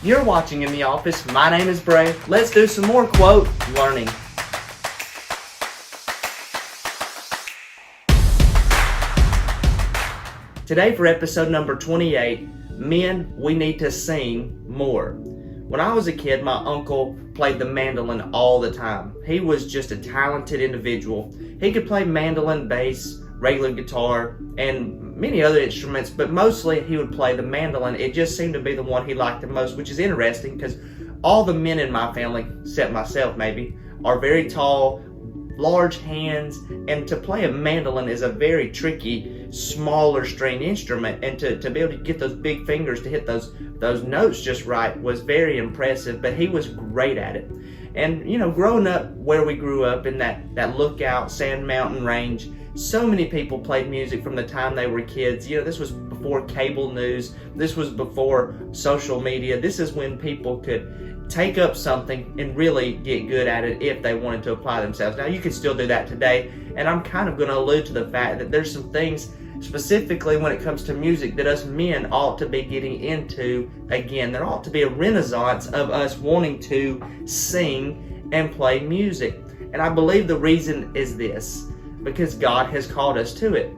You're watching In the Office. My name is Bray. Let's do some more quote learning. Today for episode number 28, Men, we need to sing more. When I was a kid, my uncle played the mandolin all the time. He was just a talented individual. He could play mandolin, bass, regular guitar, and many other instruments, but mostly he would play the mandolin. It just seemed to be the one he liked the most, which is interesting because all the men in my family, except myself maybe, are very tall, large hands, and to play a mandolin is a very tricky, smaller string instrument, and to be able to get those big fingers to hit those notes just right was very impressive, but he was great at it. And growing up where we grew up in that Lookout Sand Mountain range, so many people played music from the time they were kids. This was before cable news. This was before social media. This is when people could take up something and really get good at it if they wanted to apply themselves. Now, you can still do that today, and I'm kind of going to allude to the fact that there's some things, specifically when it comes to music, that us men ought to be getting into again. There ought to be a renaissance of us wanting to sing and play music. And I believe the reason is this: because God has called us to it.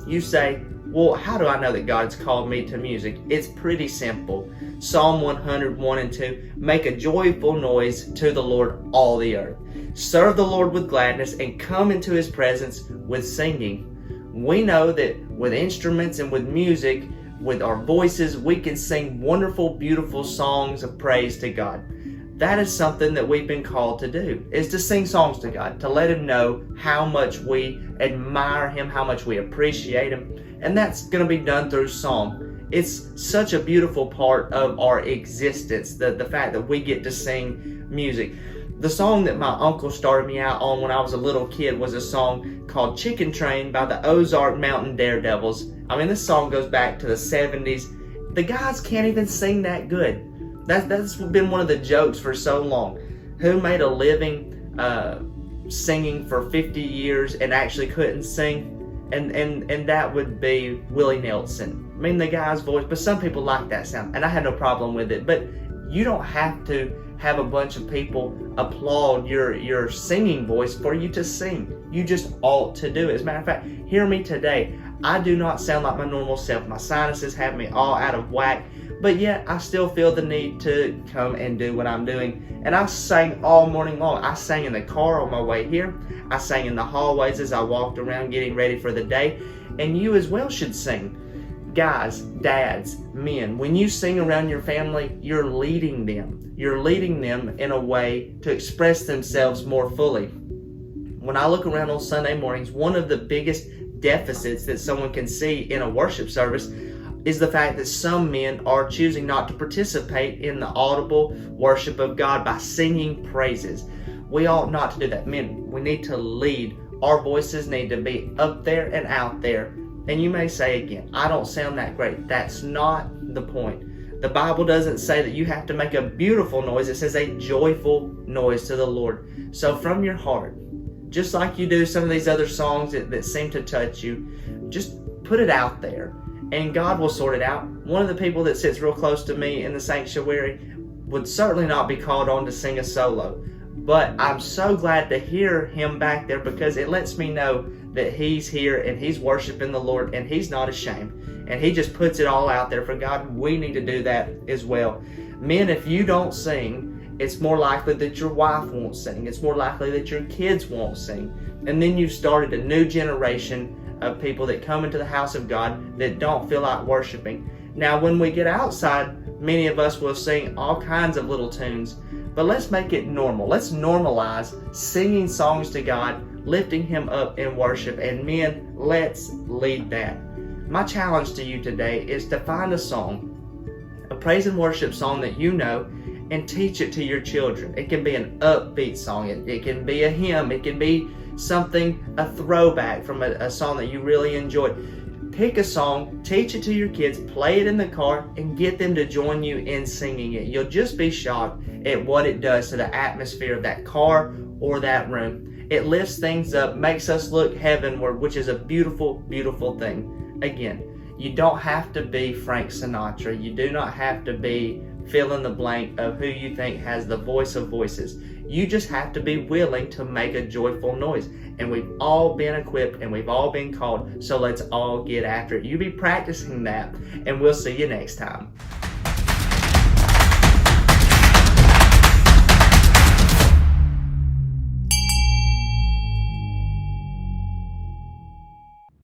You say, well, how do I know that God's called me to music? It's pretty simple. Psalm 101 and 2, make a joyful noise to the Lord, all the earth. Serve the Lord with gladness and come into His presence with singing. We know that with instruments and with music, with our voices, we can sing wonderful, beautiful songs of praise to God. That is something that we've been called to do, is to sing songs to God, to let Him know how much we admire Him, how much we appreciate Him, and that's going to be done through song. It's such a beautiful part of our existence, the fact that we get to sing music. The song that my uncle started me out on when I was a little kid was a song called Chicken Train by the Ozark Mountain Daredevils. I mean, this song goes back to the 70s. The guys can't even sing that good. That's been one of the jokes for so long. Who made a living singing for 50 years and actually couldn't sing? And that would be Willie Nelson. I mean, the guy's voice, but some people like that sound, and I had no problem with it. But you don't have to have a bunch of people applaud your singing voice for you to sing. You just ought to do it. As a matter of fact, hear me today. I do not sound like my normal self. My sinuses have me all out of whack, but yet I still feel the need to come and do what I'm doing. And I sang all morning long. I sang in the car on my way here. I sang in the hallways as I walked around getting ready for the day. And you as well should sing. Guys, dads, men, when you sing around your family, you're leading them. You're leading them in a way to express themselves more fully. When I look around on Sunday mornings, one of the biggest deficits that someone can see in a worship service is the fact that some men are choosing not to participate in the audible worship of God by singing praises. We ought not to do that. Men, we need to lead. Our voices need to be up there and out there. And you may say again, I don't sound that great. That's not the point. The Bible doesn't say that you have to make a beautiful noise. It says a joyful noise to the Lord. So from your heart, just like you do some of these other songs that seem to touch you, just put it out there and God will sort it out. One of the people that sits real close to me in the sanctuary would certainly not be called on to sing a solo, but I'm so glad to hear him back there because it lets me know that he's here and he's worshiping the Lord and he's not ashamed and he just puts it all out there for God. We need to do that as well. Men, if you don't sing, it's more likely that your wife won't sing. It's more likely that your kids won't sing. And then you've started a new generation of people that come into the house of God that don't feel like worshiping. Now, when we get outside, many of us will sing all kinds of little tunes, but let's make it normal. Let's normalize singing songs to God, lifting Him up in worship, and men, let's lead that. My challenge to you today is to find a song, a praise and worship song that you know, and teach it to your children. It can be an upbeat song. It can be a hymn. It can be something, a throwback from a song that you really enjoyed. Pick a song, teach it to your kids, play it in the car, and get them to join you in singing it. You'll just be shocked at what it does to the atmosphere of that car or that room. It lifts things up, makes us look heavenward, which is a beautiful, beautiful thing. Again, you don't have to be Frank Sinatra. You do not have to be fill in the blank of who you think has the voice of voices. You just have to be willing to make a joyful noise. And we've all been equipped and we've all been called, so let's all get after it. You be practicing that, and we'll see you next time.